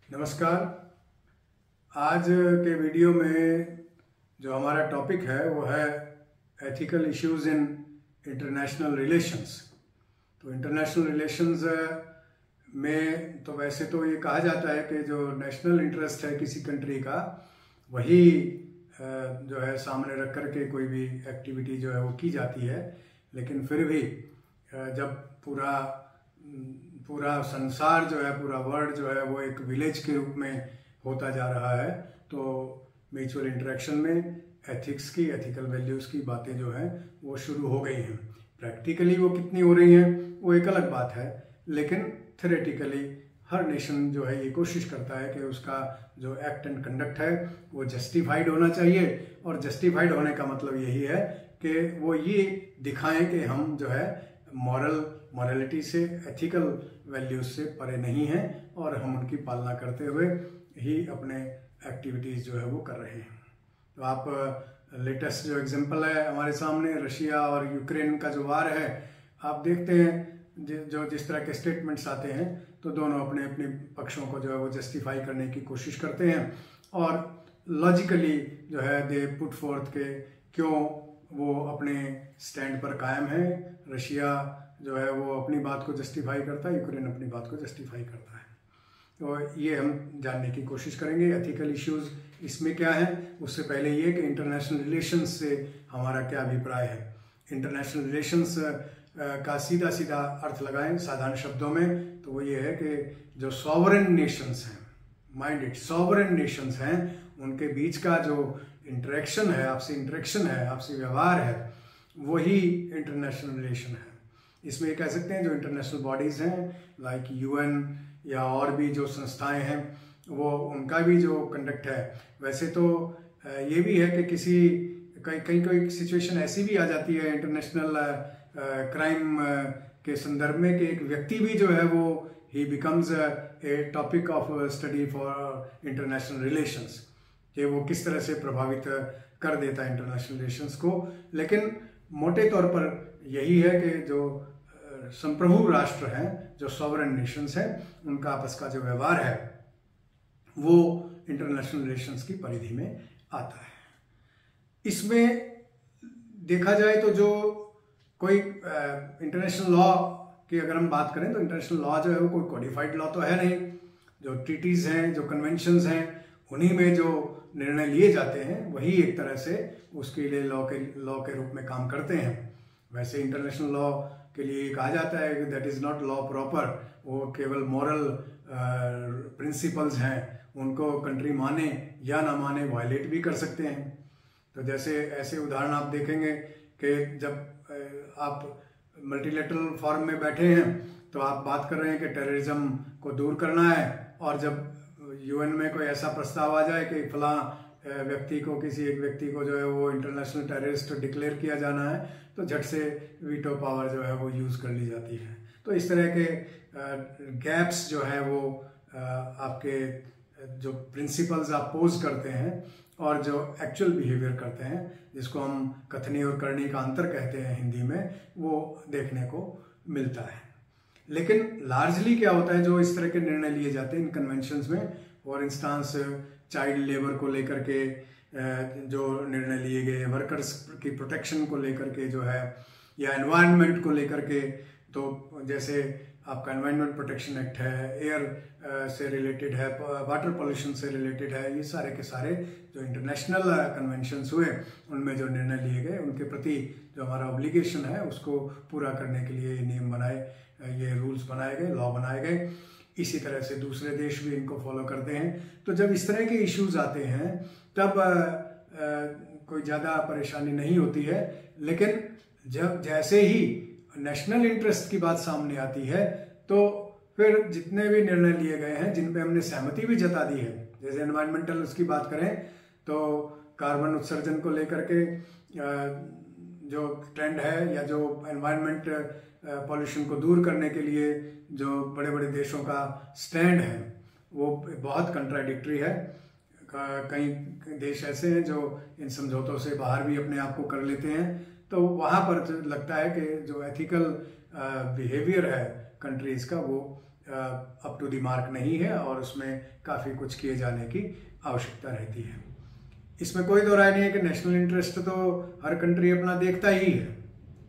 नमस्कार। आज के वीडियो में जो हमारा टॉपिक है वो है ethical issues in international relations. तो इंटरनेशनल रिलेशंस में तो वैसे तो ये कहा जाता है कि जो नेशनल इंटरेस्ट है किसी कंट्री का वही जो है सामने रख कर के कोई भी एक्टिविटी जो है वो की जाती है, लेकिन फिर भी जब पूरा संसार जो है, पूरा वर्ल्ड जो है वो एक विलेज के रूप में होता जा रहा है, तो म्यूचुअल इंटरेक्शन में एथिक्स की, एथिकल वैल्यूज़ की बातें जो हैं वो शुरू हो गई हैं। प्रैक्टिकली वो कितनी हो रही हैं वो एक अलग बात है, लेकिन थ्योरेटिकली हर नेशन जो है ये कोशिश करता है कि उसका जो एक्ट एंड कंडक्ट है वो जस्टिफाइड होना चाहिए। और जस्टिफाइड होने का मतलब यही है कि वो ये दिखाएं कि हम जो है मॉरलिटी से, एथिकल वैल्यूज से परे नहीं हैं और हम उनकी पालना करते हुए ही अपने एक्टिविटीज़ जो है वो कर रहे हैं। तो आप लेटेस्ट जो एग्जांपल है हमारे सामने, रशिया और यूक्रेन का जो वार है, आप देखते हैं जो जिस तरह के स्टेटमेंट्स आते हैं तो दोनों अपने अपने पक्षों को जो है वो जस्टिफाई करने की कोशिश करते हैं और लॉजिकली जो है दे पुट फोर्थ के क्यों वो अपने स्टैंड पर कायम है। रशिया जो है वो अपनी बात को जस्टिफाई करता है, यूक्रेन अपनी बात को जस्टिफाई करता है। तो ये हम जानने की कोशिश करेंगे एथिकल इश्यूज इसमें क्या है। उससे पहले ये कि इंटरनेशनल रिलेशंस से हमारा क्या अभिप्राय है। इंटरनेशनल रिलेशंस का सीधा सीधा अर्थ लगाएं साधारण शब्दों में तो वो ये है कि जो सॉवरेन नेशंस हैं, माइंड इट, सॉवरेन नेशंस हैं, उनके बीच का जो इंटरेक्शन है, आपसी व्यवहार है, वही इंटरनेशनल रिलेशन है। इसमें कह सकते हैं जो इंटरनेशनल बॉडीज़ हैं लाइक यूएन या और भी जो संस्थाएं हैं वो उनका भी जो कंडक्ट है। वैसे तो ये भी है कि कोई सिचुएशन ऐसी भी आ जाती है इंटरनेशनल क्राइम के संदर्भ में कि एक व्यक्ति भी जो है वो ही becomes a topic of study for international relations, कि वो किस तरह से प्रभावित कर देता है इंटरनेशनल रिलेशंस को। लेकिन मोटे तौर पर यही है कि जो संप्रभु राष्ट्र हैं, जो सॉवरेन नेशंस हैं, उनका आपस का जो व्यवहार है वो इंटरनेशनल रिलेशंस की परिधि में आता है। इसमें देखा जाए तो जो कोई इंटरनेशनल लॉ की अगर हम बात करें तो इंटरनेशनल लॉ जो है वो कोई कोडिफाइड लॉ तो है नहीं। जो ट्रीटीज हैं, जो कन्वेंशंस हैं, उन्हीं में जो निर्णय लिए जाते हैं वही एक तरह से उसके लिए लॉ के रूप में काम करते हैं। वैसे इंटरनेशनल लॉ के लिए कहा जाता है कि that is not law proper, वो केवल मॉरल प्रिंसिपल्स हैं, उनको कंट्री माने या ना माने वायलेट भी कर सकते हैं। तो जैसे ऐसे उदाहरण आप देखेंगे कि जब आप मल्टीलेटरल फॉर्म में बैठे हैं तो आप बात कर रहे हैं कि टेररिज्म को दूर करना है, और जब यूएन में कोई ऐसा प्रस्ताव आ जाए कि फलां व्यक्ति को, किसी एक व्यक्ति को जो है वो इंटरनेशनल टेररिस्ट डिक्लेयर किया जाना है, तो झट से वीटो पावर जो है वो यूज़ कर ली जाती है। तो इस तरह के गैप्स जो है वो आपके जो प्रिंसिपल्स आप पोज करते हैं और जो एक्चुअल बिहेवियर करते हैं, जिसको हम कथनी और करनी का अंतर कहते हैं हिंदी में, वो देखने को मिलता है। लेकिन लार्जली क्या होता है, जो इस तरह के निर्णय लिए जाते हैं इन कन्वेंशंस में, फॉर इंस्टांस चाइल्ड लेबर को लेकर के जो निर्णय लिए गए, वर्कर्स की प्रोटेक्शन को लेकर के जो है, या एनवायरनमेंट को लेकर के, तो जैसे आपका एनवायरनमेंट प्रोटेक्शन एक्ट है, एयर से रिलेटेड है, वाटर पोल्यूशन से रिलेटेड है, ये सारे के सारे जो इंटरनेशनल कन्वेंशंस हुए उनमें जो निर्णय लिए गए उनके प्रति जो हमारा ऑब्लिगेशन है उसको पूरा करने के लिए ये नियम बनाए, ये रूल्स बनाए गए, लॉ बनाए गए। इसी तरह से दूसरे देश भी इनको फॉलो करते हैं। तो जब इस तरह के इश्यूज आते हैं तब कोई ज़्यादा परेशानी नहीं होती है, लेकिन जब जैसे ही नेशनल इंटरेस्ट की बात सामने आती है तो फिर जितने भी निर्णय लिए गए हैं जिन पे हमने सहमति भी जता दी है, जैसे एनवायरमेंटल उसकी बात करें तो कार्बन उत्सर्जन को लेकर के जो ट्रेंड है, या जो एनवायरमेंट पॉल्यूशन को दूर करने के लिए जो बड़े बड़े देशों का स्टैंड है वो बहुत कंट्राडिक्टरी है। कई देश ऐसे हैं जो इन समझौतों से बाहर भी अपने आप को कर लेते हैं। तो वहाँ पर लगता है कि जो एथिकल बिहेवियर है कंट्रीज़ का वो अप टू द मार्क नहीं है और उसमें काफ़ी कुछ किए जाने की आवश्यकता रहती है। इसमें कोई दो राय नहीं है कि नेशनल इंटरेस्ट तो हर कंट्री अपना देखता ही है।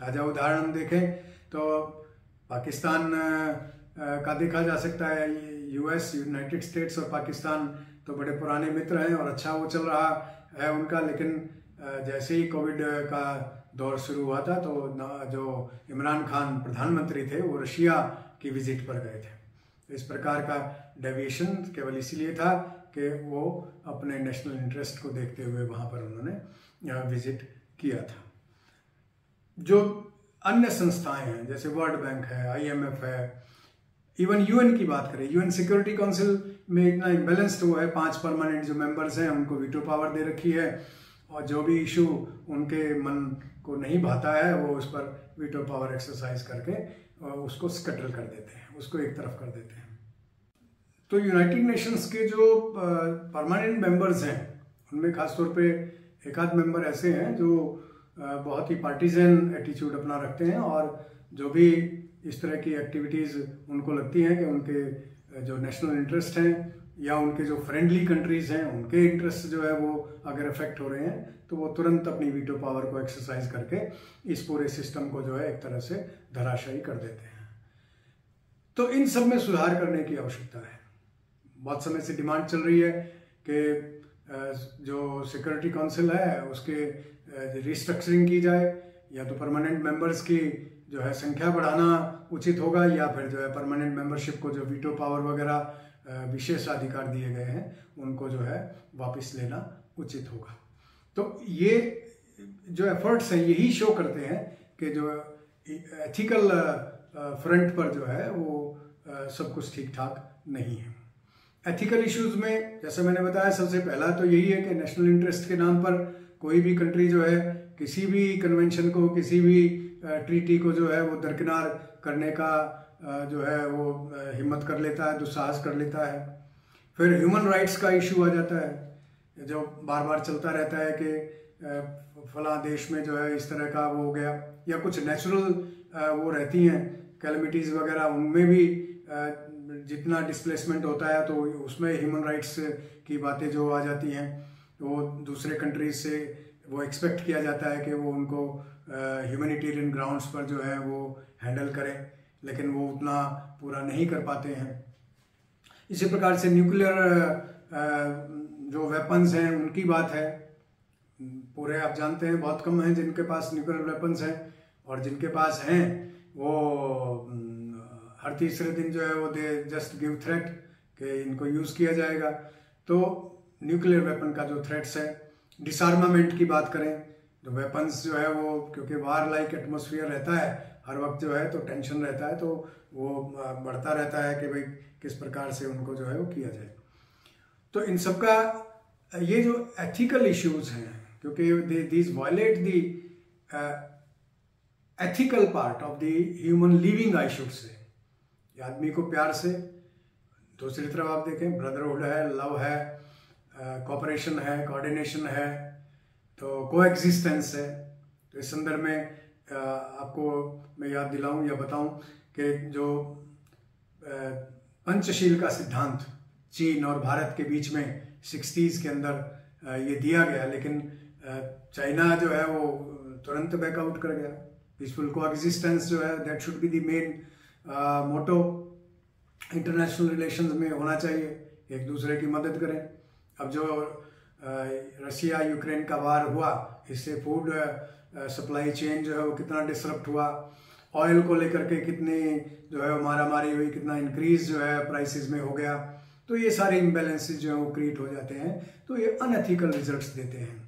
ताज़ा उदाहरण हम देखें तो पाकिस्तान का देखा जा सकता है। यूएस, यूनाइटेड स्टेट्स और पाकिस्तान तो बड़े पुराने मित्र हैं और अच्छा वो चल रहा है उनका, लेकिन जैसे ही कोविड का दौर शुरू हुआ था तो जो इमरान खान प्रधानमंत्री थे वो रशिया की विजिट पर गए थे। इस प्रकार का डेविएशन केवल इसीलिए था कि वो अपने नेशनल इंटरेस्ट को देखते हुए वहाँ पर उन्होंने विजिट किया था। जो अन्य संस्थाएं हैं जैसे वर्ल्ड बैंक है, आईएमएफ है, इवन यूएन की बात करें, यूएन सिक्योरिटी काउंसिल में इतना इम्बेलेंस्ड हुआ है, 5 परमानेंट जो मेंबर्स हैं उनको वीटो पावर दे रखी है और जो भी इशू उनके मन को नहीं भाता है वो उस पर वीटो पावर एक्सरसाइज करके उसको स्कटल कर देते हैं, उसको एक तरफ कर देते हैं। तो यूनाइटेड नेशंस के जो परमानेंट मेंबर्स हैं उनमें खासतौर पे एक आध मेंबर ऐसे हैं जो बहुत ही पार्टीजन एटीट्यूड अपना रखते हैं और जो भी इस तरह की एक्टिविटीज़ उनको लगती हैं कि उनके जो नेशनल इंटरेस्ट हैं या उनके जो फ्रेंडली कंट्रीज़ हैं उनके इंटरेस्ट जो है वो अगर अफेक्ट हो रहे हैं तो वो तुरंत अपनी वीटो पावर को एक्सरसाइज करके इस पूरे सिस्टम को जो है एक तरह से धराशायी कर देते हैं। तो इन सब में सुधार करने की आवश्यकता है। बहुत समय से डिमांड चल रही है कि जो सिक्योरिटी काउंसिल है उसके रिस्ट्रक्चरिंग की जाए, या तो परमानेंट मेंबर्स की जो है संख्या बढ़ाना उचित होगा या फिर जो है परमानेंट मेंबरशिप को जो वीटो पावर वगैरह विशेष अधिकार दिए गए हैं उनको जो है वापस लेना उचित होगा। तो ये जो एफर्ट्स हैं यही शो करते हैं कि जो एथिकल फ्रंट पर जो है वो सब कुछ ठीक ठाक नहीं है। एथिकल इश्यूज में जैसे मैंने बताया सबसे पहला तो यही है कि नेशनल इंटरेस्ट के नाम पर कोई भी कंट्री जो है किसी भी कन्वेंशन को, किसी भी ट्रीटी को जो है वो दरकिनार करने का जो है वो हिम्मत कर लेता है, दुस्साहस कर लेता है। फिर ह्यूमन राइट्स का इशू आ जाता है जो बार बार चलता रहता है कि फला देश में जो है इस तरह का वो हो गया, या कुछ नेचुरल वो रहती हैं कैलमिटीज़ वगैरह, उनमें भी जितना डिस्प्लेसमेंट होता है तो उसमें ह्यूमन राइट्स की बातें जो आ जाती हैं वो दूसरे कंट्रीज से वो एक्सपेक्ट किया जाता है कि वो उनको ह्यूमैनिटेरियन ग्राउंड्स पर जो है वो हैंडल करें, लेकिन वो उतना पूरा नहीं कर पाते हैं। इसी प्रकार से न्यूक्लियर जो वेपन्स हैं उनकी बात है, पूरे आप जानते हैं बहुत कम हैं जिनके पास न्यूक्लियर वेपन्स हैं, और जिनके पास हैं वो हर तीसरे दिन जो है वो दे जस्ट गिव थ्रेट कि इनको यूज़ किया जाएगा। तो न्यूक्लियर वेपन का जो थ्रेट्स है, डिसआर्मामेंट की बात करें तो वेपन्स जो है वो क्योंकि वार लाइक एटमॉस्फेयर रहता है हर वक्त जो है तो टेंशन रहता है, तो वो बढ़ता रहता है कि भाई किस प्रकार से उनको जो है वो किया जाए। तो इन सब का ये जो एथिकल इश्यूज हैं, क्योंकि these violate the ethical part of the human living, I should say, आदमी को प्यार से, दूसरी तरफ आप देखें ब्रदरहुड है, लव है, कोऑपरेशन है, कोऑर्डिनेशन है, तो कोएग्जिस्टेंस है। तो इस संदर्भ में आपको मैं याद दिलाऊं या बताऊं कि जो पंचशील का सिद्धांत चीन और भारत के बीच में 60s के अंदर ये दिया गया, लेकिन चाइना जो है वो तुरंत बैकआउट कर गया। पीसफुल कोएग्जिस्टेंस जो है that should be the main motto international relations में होना चाहिए, एक दूसरे की मदद करें। अब जो रशिया यूक्रेन का वार हुआ, इससे फूड सप्लाई चेन जो है वो कितना डिसरप्ट हुआ, ऑयल को लेकर के कितनी जो है मारा मारी हुई, कितना इंक्रीज जो है प्राइसेस में हो गया। तो ये सारे इम्बैलेंसेस जो है वो क्रिएट हो जाते हैं, तो ये अनएथिकल रिजल्ट्स देते हैं,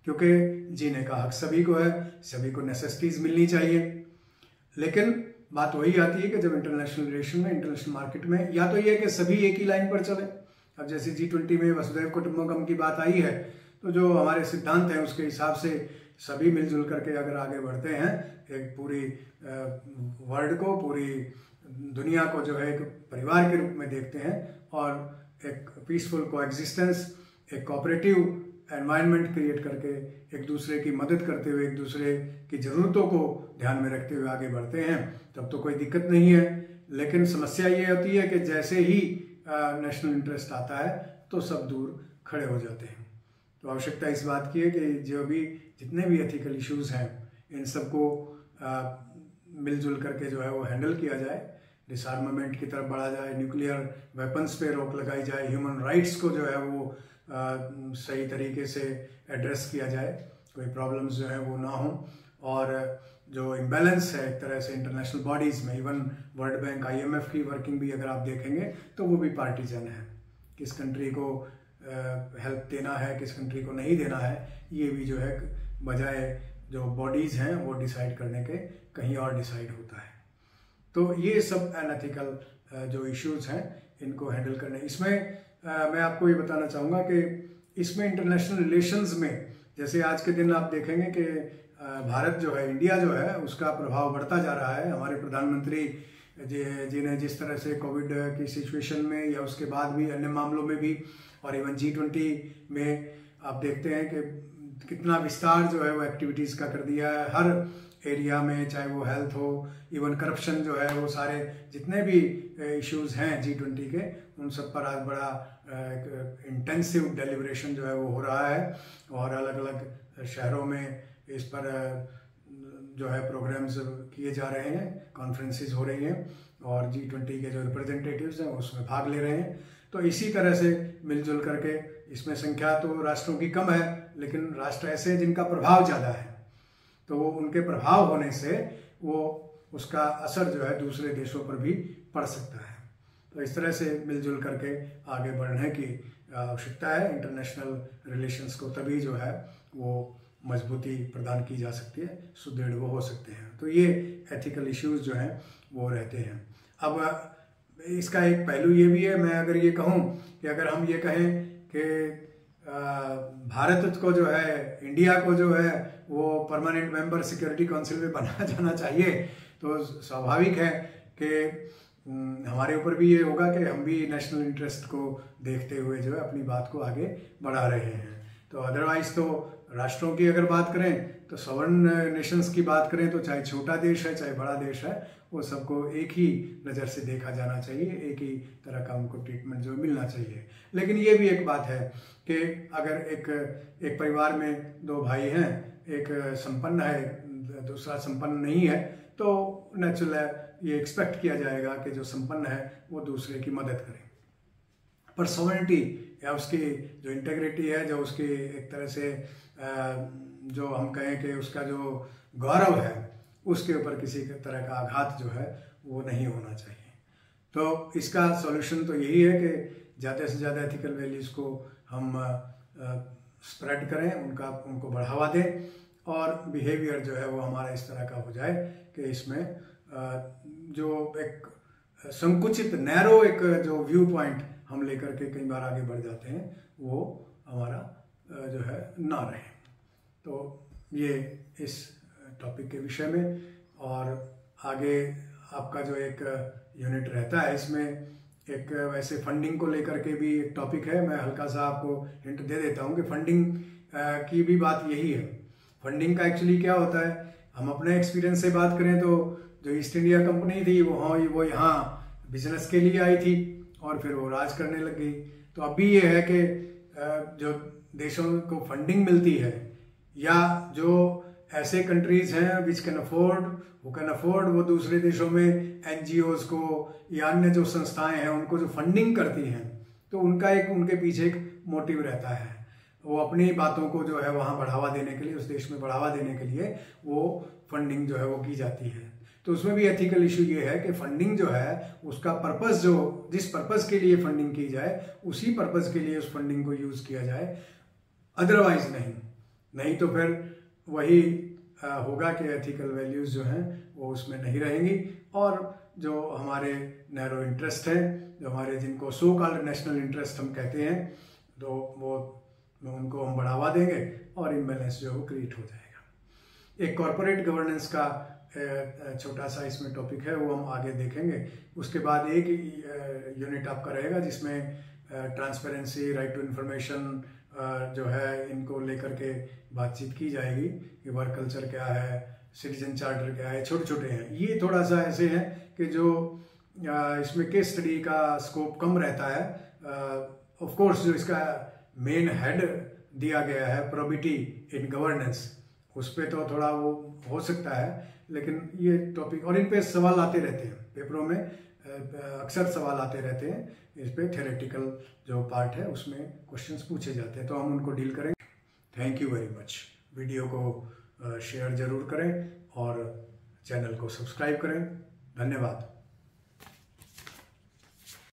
क्योंकि जीने का हक सभी को है, सभी को नेसेसिटीज मिलनी चाहिए। लेकिन बात वही आती है कि जब इंटरनेशनल रिलेशन में, इंटरनेशनल मार्केट में, या तो ये कि सभी एक ही लाइन पर चले। अब जैसे G20 में वसुधैव कुटुंबकम की बात आई है, तो जो हमारे सिद्धांत हैं उसके हिसाब से सभी मिलजुल करके अगर आगे बढ़ते हैं, एक पूरी वर्ल्ड को, पूरी दुनिया को जो है एक परिवार के रूप में देखते हैं और एक पीसफुल कोएग्जिस्टेंस, एक कोऑपरेटिव एनवायरनमेंट क्रिएट करके एक दूसरे की मदद करते हुए, एक दूसरे की ज़रूरतों को ध्यान में रखते हुए आगे बढ़ते हैं, तब तो कोई दिक्कत नहीं है। लेकिन समस्या ये होती है कि जैसे ही नेशनल इंटरेस्ट आता है तो सब दूर खड़े हो जाते हैं। तो आवश्यकता इस बात की है कि जो भी जितने भी एथिकल इश्यूज हैं इन सबको मिलजुल करके जो है वो हैंडल किया जाए, डिसआर्मामेंट की तरफ बढ़ा जाए, न्यूक्लियर वेपन्स पे रोक लगाई जाए, ह्यूमन राइट्स को जो है वो सही तरीके से एड्रेस किया जाए, कोई प्रॉब्लम्स जो है वो ना हो। और जो इम्बैलेंस है एक तरह से इंटरनेशनल बॉडीज़ में, इवन वर्ल्ड बैंक IMF की वर्किंग भी अगर आप देखेंगे तो वो भी पार्टीजन है। किस कंट्री को हेल्प देना है, किस कंट्री को नहीं देना है, ये भी जो है बजाय जो बॉडीज़ हैं वो डिसाइड करने के कहीं और डिसाइड होता है। तो ये सब अनएथिकल जो इश्यूज हैं इनको हैंडल करने, इसमें मैं आपको ये बताना चाहूँगा कि इसमें इंटरनेशनल रिलेशंस में जैसे आज के दिन आप देखेंगे कि भारत जो है, इंडिया जो है, उसका प्रभाव बढ़ता जा रहा है। हमारे प्रधानमंत्री जी ने जिस तरह से कोविड की सिचुएशन में या उसके बाद भी अन्य मामलों में भी और इवन G20 में आप देखते हैं कि कितना विस्तार जो है वो एक्टिविटीज़ का कर दिया है हर एरिया में, चाहे वो हेल्थ हो, इवन करप्शन जो है, वो सारे जितने भी इश्यूज हैं G20 के, उन सब पर आज बड़ा इंटेंसिव डेलिब्रेशन जो है वो हो रहा है और अलग अलग शहरों में इस पर जो है प्रोग्राम्स किए जा रहे हैं, कॉन्फ्रेंसेस हो रही हैं और G20 के जो रिप्रेजेंटेटिव्स हैं उसमें भाग ले रहे हैं। तो इसी तरह से मिलजुल करके, इसमें संख्या तो राष्ट्रों की कम है लेकिन राष्ट्र ऐसे हैं जिनका प्रभाव ज़्यादा है, तो वो उनके प्रभाव होने से वो उसका असर जो है दूसरे देशों पर भी पड़ सकता है। तो इस तरह से मिलजुल करके आगे बढ़ने की आवश्यकता है। इंटरनेशनल रिलेशंस को तभी जो है वो मजबूती प्रदान की जा सकती है, सुदृढ़ वो हो सकते हैं। तो ये एथिकल इश्यूज जो हैं वो रहते हैं। अब इसका एक पहलू ये भी है, मैं अगर ये कहूँ कि अगर हम ये कहें कि भारत को जो है, इंडिया को जो है वो परमानेंट मेंबर सिक्योरिटी काउंसिल में बनाया जाना चाहिए, तो स्वाभाविक है कि हमारे ऊपर भी ये होगा कि हम भी नेशनल इंटरेस्ट को देखते हुए जो है अपनी बात को आगे बढ़ा रहे हैं। तो अदरवाइज तो राष्ट्रों की अगर बात करें तो सॉवरेन नेशंस की बात करें तो चाहे छोटा देश है चाहे बड़ा देश है, वो सबको एक ही नज़र से देखा जाना चाहिए, एक ही तरह का उनको ट्रीटमेंट जो मिलना चाहिए। लेकिन ये भी एक बात है कि अगर एक परिवार में दो भाई हैं, एक संपन्न है दूसरा संपन्न नहीं है, तो नेचुरल है ये एक्सपेक्ट किया जाएगा कि जो संपन्न है वो दूसरे की मदद करे। पर सॉवरेनिटी या उसकी जो इंटेग्रिटी है, जो उसकी एक तरह से जो हम कहें कि उसका जो गौरव है, उसके ऊपर किसी तरह का आघात जो है वो नहीं होना चाहिए। तो इसका सॉल्यूशन तो यही है कि ज़्यादा से ज़्यादा एथिकल वैल्यूज़ को हम स्प्रेड करें, उनको बढ़ावा दें और बिहेवियर जो है वो हमारा इस तरह का हो जाए कि इसमें जो एक संकुचित नैरो एक जो व्यू पॉइंट हम लेकर के कई बार आगे बढ़ जाते हैं, वो हमारा जो है ना रहे। तो ये इस टॉपिक के विषय में, और आगे आपका जो एक यूनिट रहता है इसमें एक वैसे फंडिंग को लेकर के भी एक टॉपिक है। मैं हल्का सा आपको हिंट दे देता हूँ कि फंडिंग की भी बात यही है। फंडिंग का एक्चुअली क्या होता है, हम अपने एक्सपीरियंस से बात करें तो जो ईस्ट इंडिया कंपनी थी वो यहाँ बिजनेस के लिए आई थी और फिर वो राज करने लग गई। तो अभी ये है कि जो देशों को फंडिंग मिलती है या जो ऐसे कंट्रीज हैं विच कैन अफोर्ड वो दूसरे देशों में NGOs को या अन्य जो संस्थाएं हैं उनको जो फंडिंग करती हैं, तो उनके पीछे एक मोटिव रहता है। वो अपनी बातों को जो है वहाँ बढ़ावा देने के लिए, उस देश में बढ़ावा देने के लिए वो फंडिंग जो है वो की जाती है। तो उसमें भी एथिकल इशू ये है कि फंडिंग जो है उसका पर्पस, जो जिस पर्पस के लिए फंडिंग की जाए उसी पर्पस के लिए उस फंडिंग को यूज किया जाए, अदरवाइज नहीं तो फिर वही होगा कि एथिकल वैल्यूज जो हैं वो उसमें नहीं रहेंगी और जो हमारे नैरो इंटरेस्ट हैं, जो हमारे जिनको सो कॉल्ड नेशनल इंटरेस्ट हम कहते हैं, तो वो उनको हम बढ़ावा देंगे और इम्बैलेंस जो है वो क्रिएट हो जाएगा। एक कॉर्पोरेट गवर्नेंस का छोटा सा इसमें टॉपिक है, वो हम आगे देखेंगे। उसके बाद एक यूनिट आपका रहेगा जिसमें ट्रांसपेरेंसी, राइट टू इन्फॉर्मेशन जो है इनको लेकर के बातचीत की जाएगी कि वर्क कल्चर क्या है, सिटीजन चार्टर क्या है, छोटे छोटे हैं ये, थोड़ा सा ऐसे हैं कि जो इसमें केस स्टडी का स्कोप कम रहता है। ऑफ कोर्स जो इसका मेन हेड दिया गया है प्रोबिटी इन गवर्नेंस, उस पर तो थोड़ा वो हो सकता है, लेकिन ये टॉपिक और इन पे सवाल आते रहते हैं पेपरों में, अक्सर सवाल आते रहते हैं इस पे। थ्योरेटिकल जो पार्ट है उसमें क्वेश्चंस पूछे जाते हैं, तो हम उनको डील करेंगे। Thank you very much. Video को शेयर जरूर करें और चैनल को सब्सक्राइब करें। धन्यवाद।